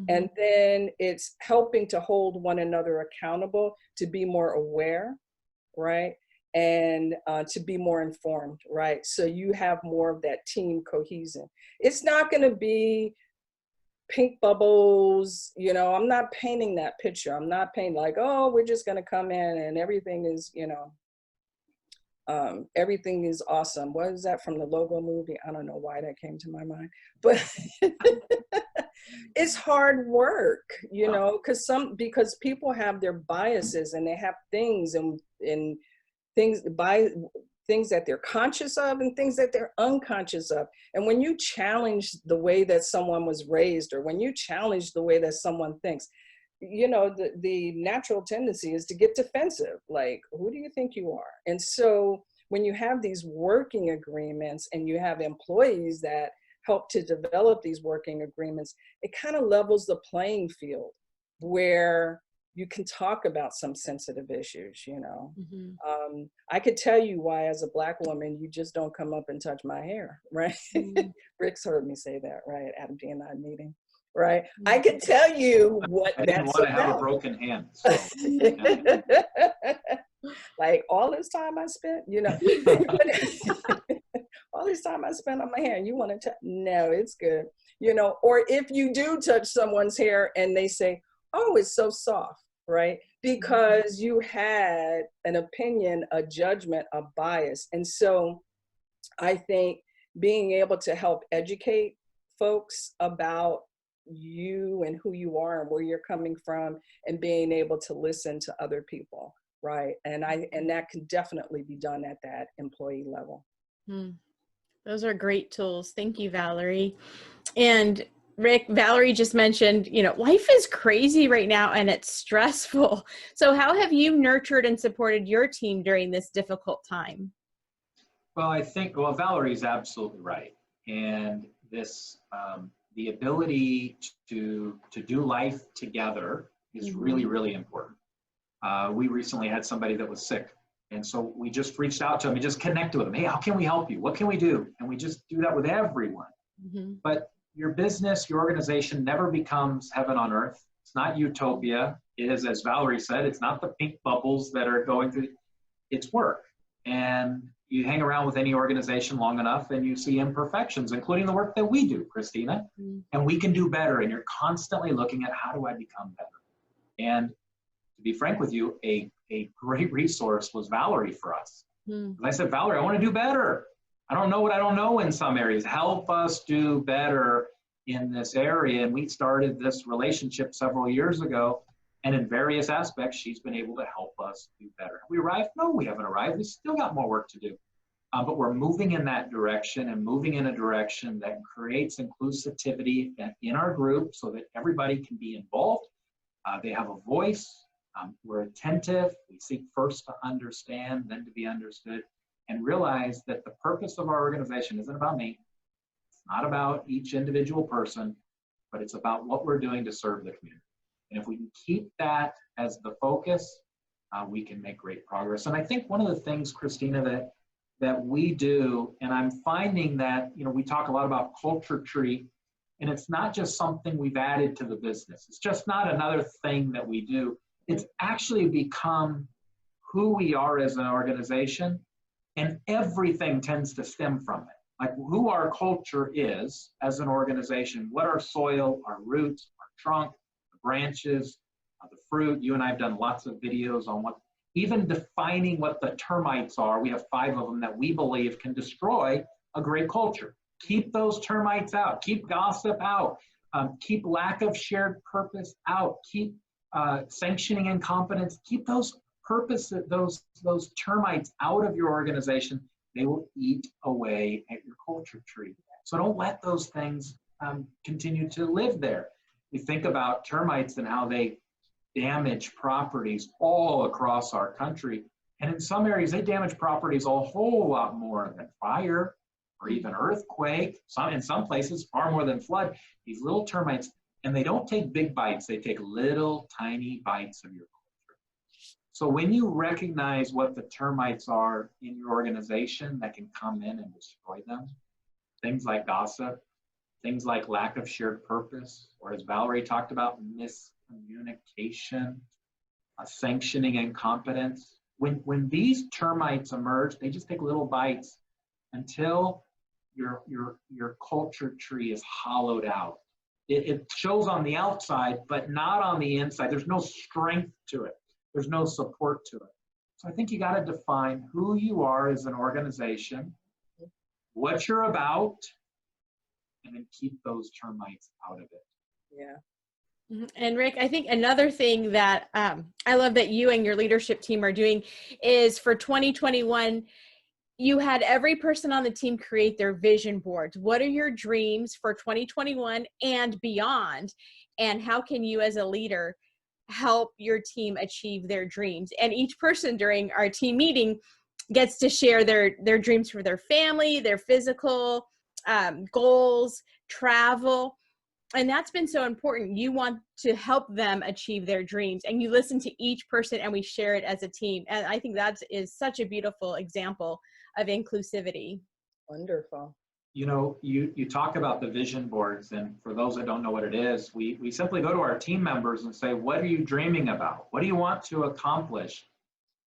Speaker 3: And then it's helping to hold one another accountable to be more aware, right? And to be more informed, right? So you have more of that team cohesion. It's not going to be pink bubbles, you know, I'm not painting that picture. I'm not painting like, oh, we're just going to come in and everything is, you know, everything is awesome. What is that from the Logo movie? I don't know why that came to my mind, but it's hard work, you know, because people have their biases and they have things and things that they're conscious of and things that they're unconscious of. And when you challenge the way that someone was raised, or when you challenge the way that someone thinks, you know, the natural tendency is to get defensive. Like, who do you think you are? And so when you have these working agreements and you have employees that help to develop these working agreements, it kind of levels the playing field where you can talk about some sensitive issues, you know. I could tell you why, as a Black woman, you just don't come up and touch my hair, right? Rick's heard me say that, right, at a D&I meeting, right? I can tell you what
Speaker 2: I didn't
Speaker 3: that's
Speaker 2: want to
Speaker 3: about.
Speaker 2: have a broken hand. So.
Speaker 3: Like all this time I spent, you know, all this time I spent on my hair, and you want to touch? No, it's good, you know. Or if you do touch someone's hair and they say, oh, it's so soft, right? Because you had an opinion, a judgment, a bias. And so I think being able to help educate folks about you and who you are and where you're coming from, and being able to listen to other people, right? And that can definitely be done at that employee level.
Speaker 1: Those are great tools. Thank you, Valerie. And Rick, Valerie just mentioned, you know, life is crazy right now and it's stressful. So how have you nurtured and supported your team during this difficult time?
Speaker 2: Well, I think, well, Valerie's absolutely right. And this, the ability to do life together is really, really important. We recently had somebody that was sick. And so we just reached out to them and just connected with them. Hey, how can we help you? What can we do? And we just do that with everyone. But your business, your organization never becomes heaven on earth. It's not utopia. is, as Valerie said, it's not the pink bubbles that are going through, it's work. And you hang around with any organization long enough and you see imperfections, including the work that we do, Christina, and we can do better. And you're constantly looking at, how do I become better? And to be frank with you, a great resource was Valerie for us. I said, Valerie, I want to do better. I don't know what I don't know in some areas. Help us do better in this area. And we started this relationship several years ago. And in various aspects, she's been able to help us do better. Have we arrived? No, we haven't arrived. We still got more work to do. But we're moving in that direction, and moving in a direction that creates inclusivity in our group so that everybody can be involved. They have a voice. We're attentive. We seek first to understand, then to be understood, and realize that the purpose of our organization isn't about me. It's not about each individual person, but it's about what we're doing to serve the community. And if we can keep that as the focus, we can make great progress. And I think one of the things, Christina, that we do, and I'm finding that, we talk a lot about culture tree, and it's not just something we've added to the business. It's just not another thing that we do. It's actually become who we are as an organization, and everything tends to stem from it. Like who our culture is as an organization, what our soil, our roots, our trunk, the branches, the fruit. You and I have done lots of videos on what, even defining what the termites are. We have 5 of them that we believe can destroy a great culture. Keep those termites out, keep gossip out, keep lack of shared purpose out, keep sanctioning incompetence, keep those those termites out of your organization. They will eat away at your culture tree. So don't let those things continue to live there. We think about termites and how they damage properties all across our country. And in some areas, they damage properties a whole lot more than fire or even earthquake. In some places, far more than flood. These little termites, and they don't take big bites. They take little tiny bites of your culture. So when you recognize what the termites are in your organization that can come in and destroy them, things like gossip, things like lack of shared purpose, or as Valerie talked about, miscommunication, sanctioning incompetence. When these termites emerge, they just take little bites until your culture tree is hollowed out. It shows on the outside, but not on the inside. There's no strength to it. There's no support to it. So I think you got to define who you are as an organization, what you're about, and then keep those termites out of it.
Speaker 3: Yeah.
Speaker 1: And Rick, I think another thing that I love that you and your leadership team are doing is for 2021, you had every person on the team create their vision boards. What are your dreams for 2021 and beyond? And how can you as a leader help your team achieve their dreams? And each person during our team meeting gets to share their dreams for their family, their physical goals, travel. And that's been so important. You want to help them achieve their dreams, and you listen to each person and we share it as a team. And I think that is such a beautiful example of inclusivity.
Speaker 3: Wonderful.
Speaker 2: You talk about the vision boards, and for those that don't know what it is, we simply go to our team members and say, what are you dreaming about? What do you want to accomplish?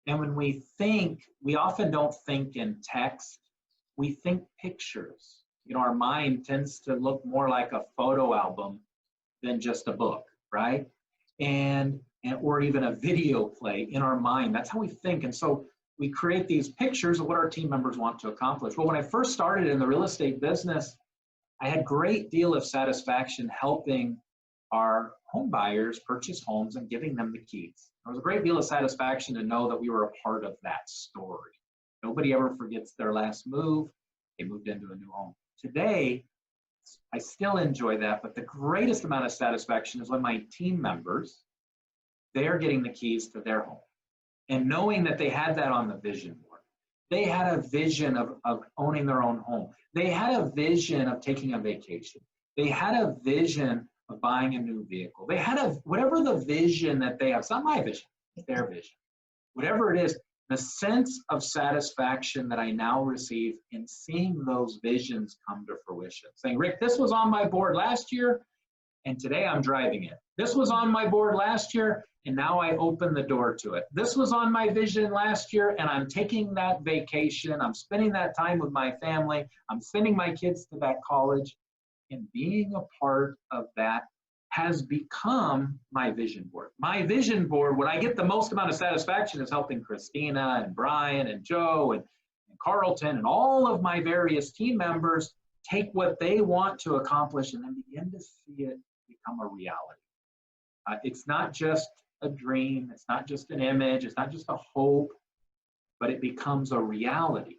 Speaker 2: And when we think, we often don't think in text, we think pictures. Our mind tends to look more like a photo album than just a book, right? And or even a video play in our mind. That's how we think. And so we create these pictures of what our team members want to accomplish. Well, when I first started in the real estate business, I had a great deal of satisfaction helping our home buyers purchase homes and giving them the keys. There was a great deal of satisfaction to know that we were a part of that story. Nobody ever forgets their last move. They moved into a new home. Today, I still enjoy that, but the greatest amount of satisfaction is when my team members, they're getting the keys to their home. And knowing that they had that on the vision board. They had a vision of owning their own home. They had a vision of taking a vacation. They had a vision of buying a new vehicle. They had whatever the vision that they have. It's not my vision, it's their vision. Whatever it is, the sense of satisfaction that I now receive in seeing those visions come to fruition. Saying, Rick, this was on my board last year, and today I'm driving it. This was on my board last year, and now I open the door to it. This was on my vision last year, and I'm taking that vacation. I'm spending that time with my family. I'm sending my kids to that college, and being a part of that has become my vision board. My vision board, what I get the most amount of satisfaction is helping Christina and Brian and Joe and Carlton and all of my various team members take what they want to accomplish and then begin to see it become a reality. It's not just a dream, it's not just an image, it's not just a hope, but it becomes a reality.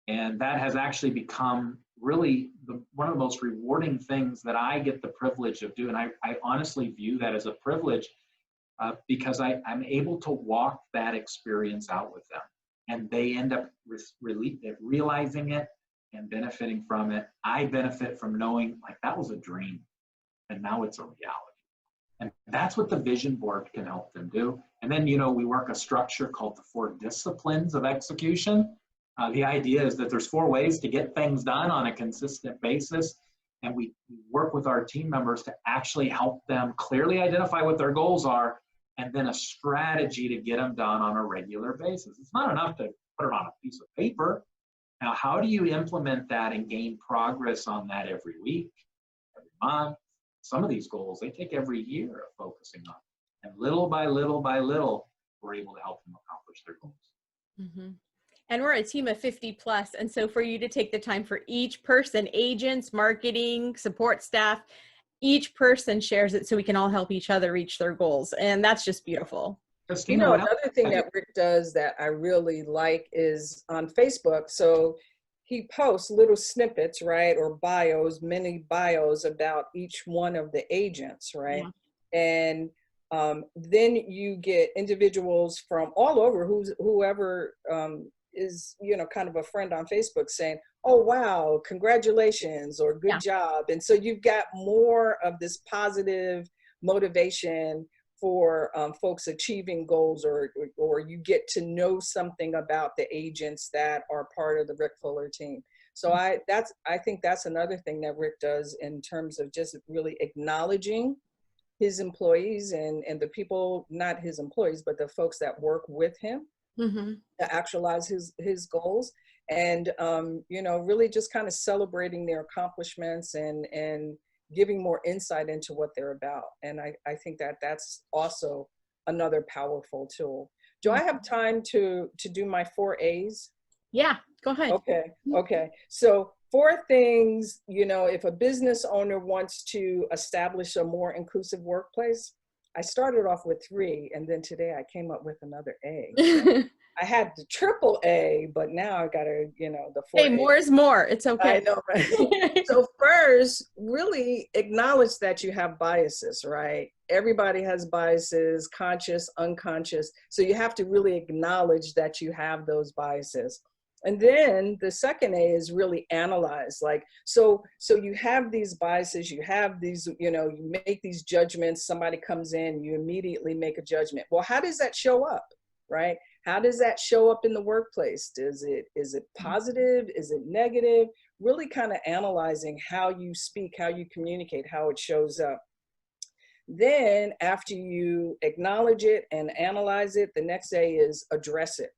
Speaker 2: And that has actually become really one of the most rewarding things that I get the privilege of doing. I honestly view that as a privilege because I'm able to walk that experience out with them. And they end up realizing it and benefiting from it. I benefit from knowing like that was a dream and now it's a reality. And that's what the vision board can help them do. And then, we work a structure called the 4 disciplines of execution. The idea is that there's 4 ways to get things done on a consistent basis. And we work with our team members to actually help them clearly identify what their goals are and then a strategy to get them done on a regular basis. It's not enough to put it on a piece of paper. Now, how do you implement that and gain progress on that every week, every month? Some of these goals, they take every year of focusing on. And little by little by little, we're able to help them accomplish their goals.
Speaker 1: Mm-hmm. And we're a team of 50 plus. And so for you to take the time for each person, agents, marketing, support staff, each person shares it so we can all help each other reach their goals. And that's just beautiful.
Speaker 3: Another thing that Rick does that I really like is on Facebook. So he posts little snippets, right? Or bios, mini bios about each one of the agents, right? Yeah. And then you get individuals from all over whoever is, kind of a friend on Facebook saying, oh, wow, congratulations, or good job. And so you've got more of this positive motivation for folks achieving goals, or you get to know something about the agents that are part of the Rick Fuller team. So I think that's another thing that Rick does in terms of just really acknowledging his employees and the people, not his employees, but the folks that work with him to actualize his goals. And, really just kind of celebrating their accomplishments and giving more insight into what they're about. And I think that that's also another powerful tool. Do I have time to do my 4 A's?
Speaker 1: Yeah, go ahead.
Speaker 3: Okay. So 4 things, if a business owner wants to establish a more inclusive workplace, I started off with 3, and then today I came up with another A. So I had the triple A, but now I got to, the 4
Speaker 1: Hey, more is more. It's okay.
Speaker 3: I know, right? So first, really acknowledge that you have biases, right? Everybody has biases, conscious, unconscious. So you have to really acknowledge that you have those biases. And then the second A is really analyze. Like, so you have these biases, you have these, you make these judgments, somebody comes in, you immediately make a judgment. Well, how does that show up, right? How does that show up in the workplace? Is it positive? Is it negative? Really kind of analyzing how you speak, how you communicate, how it shows up. Then after you acknowledge it and analyze it, the next A is address it.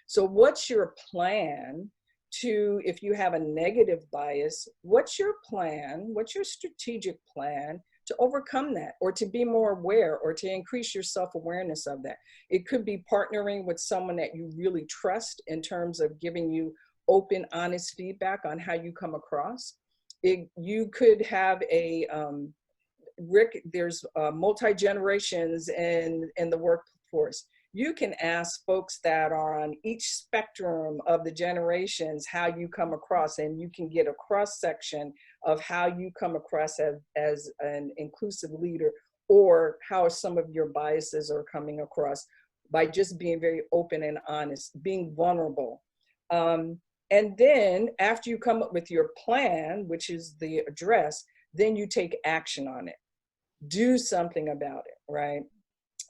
Speaker 3: So what's your plan to, if you have a negative bias, what's your plan? What's your strategic plan to overcome that, or to be more aware, or to increase your self-awareness of that? It could be partnering with someone that you really trust in terms of giving you open, honest feedback on how you come across. You could have a, Rick, there's multi-generations in the workforce. You can ask folks that are on each spectrum of the generations how you come across, and you can get a cross-section of how you come across as an inclusive leader, or how some of your biases are coming across, by just being very open and honest, being vulnerable. And then after you come up with your plan, which is the address, then you take action on it. Do something about it, right?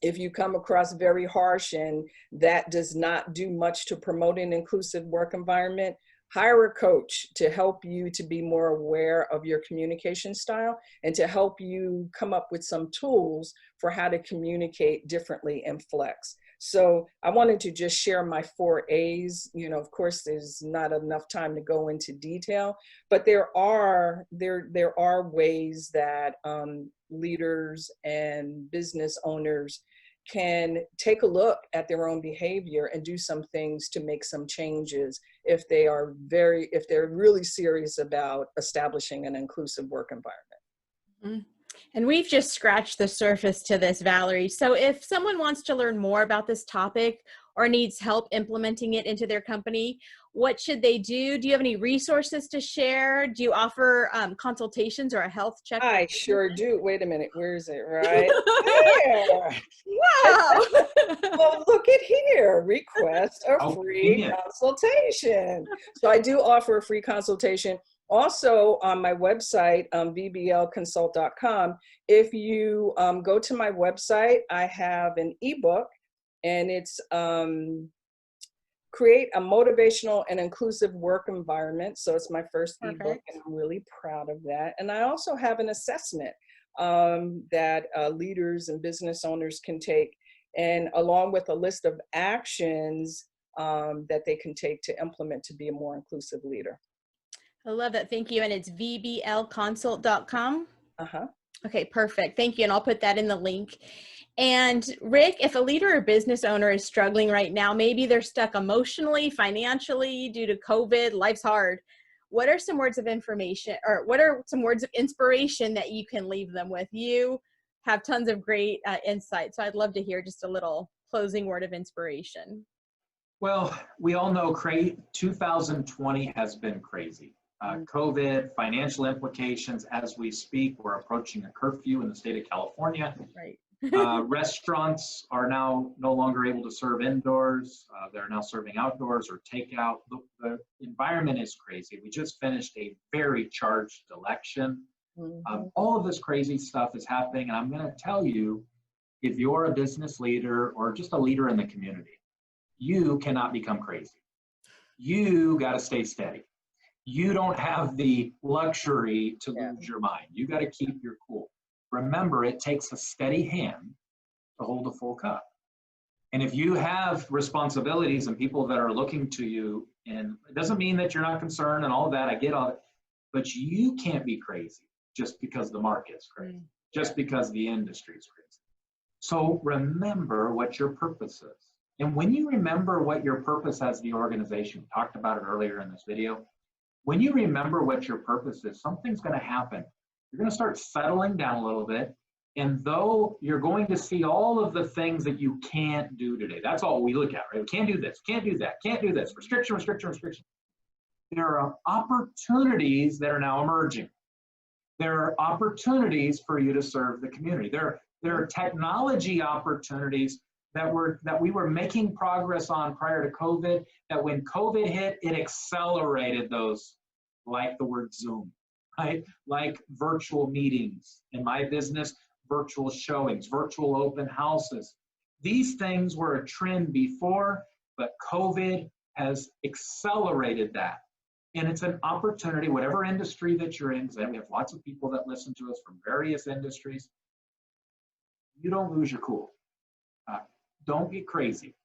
Speaker 3: If you come across very harsh and that does not do much to promote an inclusive work environment, hire a coach to help you to be more aware of your communication style and to help you come up with some tools for how to communicate differently and flex. So I wanted to just share my 4 A's. You know, of course, there's not enough time to go into detail, but there are ways that leaders and business owners can take a look at their own behavior and do some things to make some changes if they're really serious about establishing an inclusive work environment.
Speaker 1: And we've just scratched the surface to this, Valerie. So if someone wants to learn more about this topic or needs help implementing it into their company, what should they do? Do you have any resources to share? Do you offer consultations or a health check?
Speaker 3: I sure do. Wait a minute. Where is it? Right there.
Speaker 1: Wow.
Speaker 3: Well, look at here. Request a free consultation. So I do offer a free consultation. Also on my website, vblconsult.com, if you go to my website, I have an ebook, and it's Create a Motivational and Inclusive Work Environment. So it's my first ebook, and I'm really proud of that. And I also have an assessment that leaders and business owners can take, and along with a list of actions that they can take to implement to be a more inclusive leader.
Speaker 1: I love that. Thank you. And it's vblconsult.com.
Speaker 3: Uh-huh.
Speaker 1: Okay, perfect. Thank you. And I'll put that in the link. And Rick, if a leader or business owner is struggling right now, maybe they're stuck emotionally, financially due to COVID, life's hard. What are some words of information, or what are some words of inspiration that you can leave them with? You have tons of great insight. So I'd love to hear just a little closing word of inspiration.
Speaker 2: Well, we all know 2020 has been crazy. COVID, financial implications as we speak. We're approaching a curfew in the state of California.
Speaker 1: Right.
Speaker 2: Restaurants are now no longer able to serve indoors. They're now serving outdoors or takeout. The environment is crazy. We just finished a very charged election. All of this crazy stuff is happening. And I'm going to tell you, if you're a business leader or just a leader in the community, you cannot become crazy. You got to stay steady. You don't have the luxury to lose your mind. You got to keep your cool. Remember, it takes a steady hand to hold a full cup. And if you have responsibilities and people that are looking to you, and it doesn't mean that you're not concerned and all of that, I get all that, but you can't be crazy just because the market's crazy, just because the industry is crazy. So remember what your purpose is. And when you remember what your purpose as the organization, we talked about it earlier in this video, when you remember what your purpose is, something's going to happen. You're going to start settling down a little bit. And though you're going to see all of the things that you can't do today, that's all we look at, right? We can't do this, can't do that, can't do this, restriction, restriction, restriction. There are opportunities that are now emerging. There are opportunities for you to serve the community. There are technology opportunities that we were making progress on prior to COVID, that when COVID hit, it accelerated those, like the word Zoom, right? Like virtual meetings. In my business, virtual showings, virtual open houses. These things were a trend before, but COVID has accelerated that. And it's an opportunity, whatever industry that you're in, because we have lots of people that listen to us from various industries. You don't lose your cool. Don't get crazy,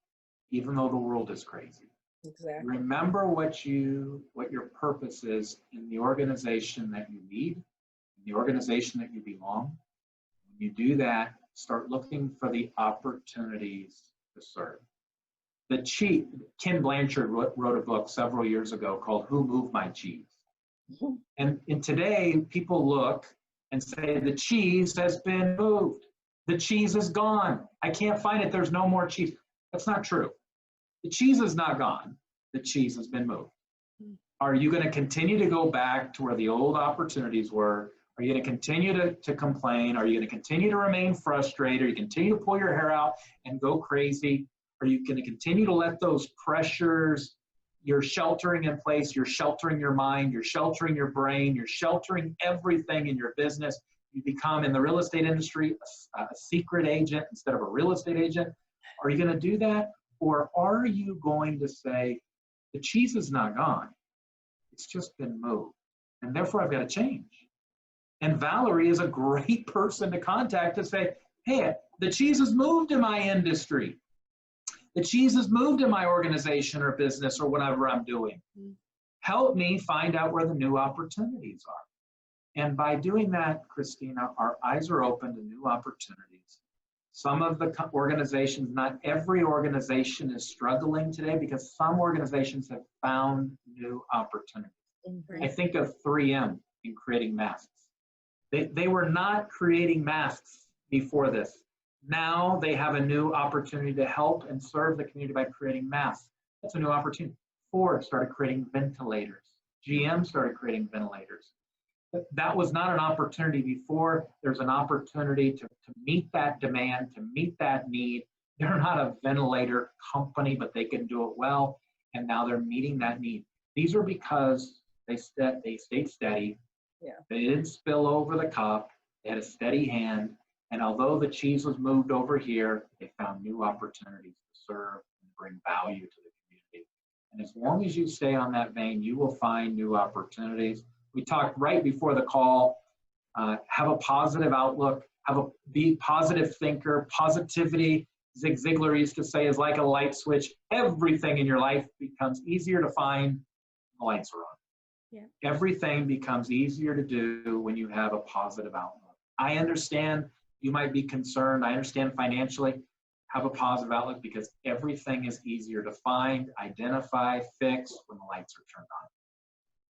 Speaker 2: even though the world is crazy.
Speaker 3: Exactly.
Speaker 2: Remember what your purpose is in the organization that you lead, in the organization that you belong. When you do that, start looking for the opportunities to serve. Ken Blanchard wrote a book several years ago called Who Moved My Cheese? And today, people look and say, the cheese has been moved. The cheese is gone. I can't find it. There's no more cheese. That's not true. The cheese is not gone. The cheese has been moved. Are you going to continue to go back to where the old opportunities were? Are you going to continue to complain? Are you going to continue to remain frustrated? Are you continue to pull your hair out and go crazy? Are you going to continue to let those pressures, you're sheltering in place, you're sheltering your mind, you're sheltering your brain, you're sheltering everything in your business? You become, in the real estate industry, a secret agent instead of a real estate agent. Are you going to do that? Or are you going to say, the cheese is not gone. It's just been moved. And therefore, I've got to change. And Valerie is a great person to contact to say, hey, the cheese has moved in my industry. The cheese has moved in my organization or business or whatever I'm doing. Help me find out where the new opportunities are. And by doing that, Christina, our eyes are open to new opportunities. Some of the organizations, not every organization is struggling today because some organizations have found new opportunities. I think of 3M in creating masks. They were not creating masks before this. Now they have a new opportunity to help and serve the community by creating masks. That's a new opportunity. Ford started creating ventilators. GM started creating ventilators. That was not an opportunity before. There's an opportunity to meet that demand, to meet that need. They're not a ventilator company, but they can do it well. And now they're meeting that need. These are because they stayed steady.
Speaker 3: Yeah.
Speaker 2: They didn't spill over the cup. They had a steady hand. And although the cheese was moved over here, they found new opportunities to serve and bring value to the community. And as long as you stay on that vein, you will find new opportunities. We talked right before the call, have a positive outlook, be a positive thinker. Positivity, Zig Ziglar used to say, is like a light switch. Everything in your life becomes easier to find when the lights are on. Yeah. Everything becomes easier to do when you have a positive outlook. I understand you might be concerned. I understand financially. Have a positive outlook because everything is easier to find, identify, fix when the lights are turned on.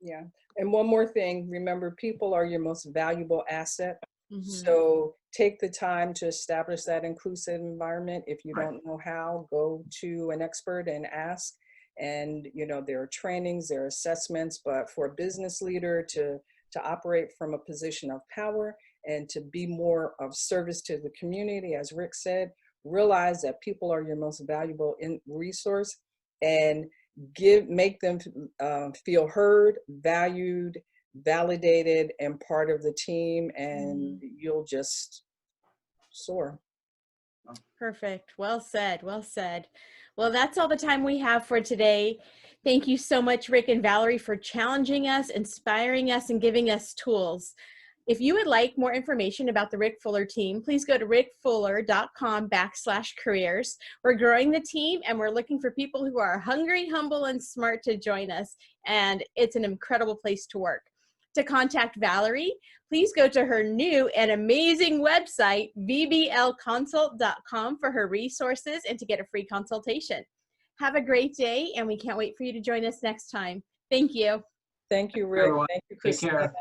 Speaker 3: Yeah. And one more thing, remember, people are your most valuable asset. So take the time to establish that inclusive environment. If you don't know how, go to an expert and ask. And, you know, there are trainings, there are assessments, but for a business leader to operate from a position of power and to be more of service to the community, as Rick said, realize that people are your most valuable resource and make them feel heard, valued, validated, and part of the team, and you'll just soar.
Speaker 1: Perfect. Well said. Well said. Well, that's all the time we have for today. Thank you so much, Rick and Valerie, for challenging us, inspiring us, and giving us tools. If you would like more information about the Rick Fuller team, please go to rickfuller.com/careers. We're growing the team and we're looking for people who are hungry, humble, and smart to join us. And it's an incredible place to work. To contact Valerie, please go to her new and amazing website, vblconsult.com, for her resources and to get a free consultation. Have a great day, and we can't wait for you to join us next time. Thank you.
Speaker 3: Thank you, Rick.
Speaker 2: Everyone.
Speaker 3: Thank you, Christina.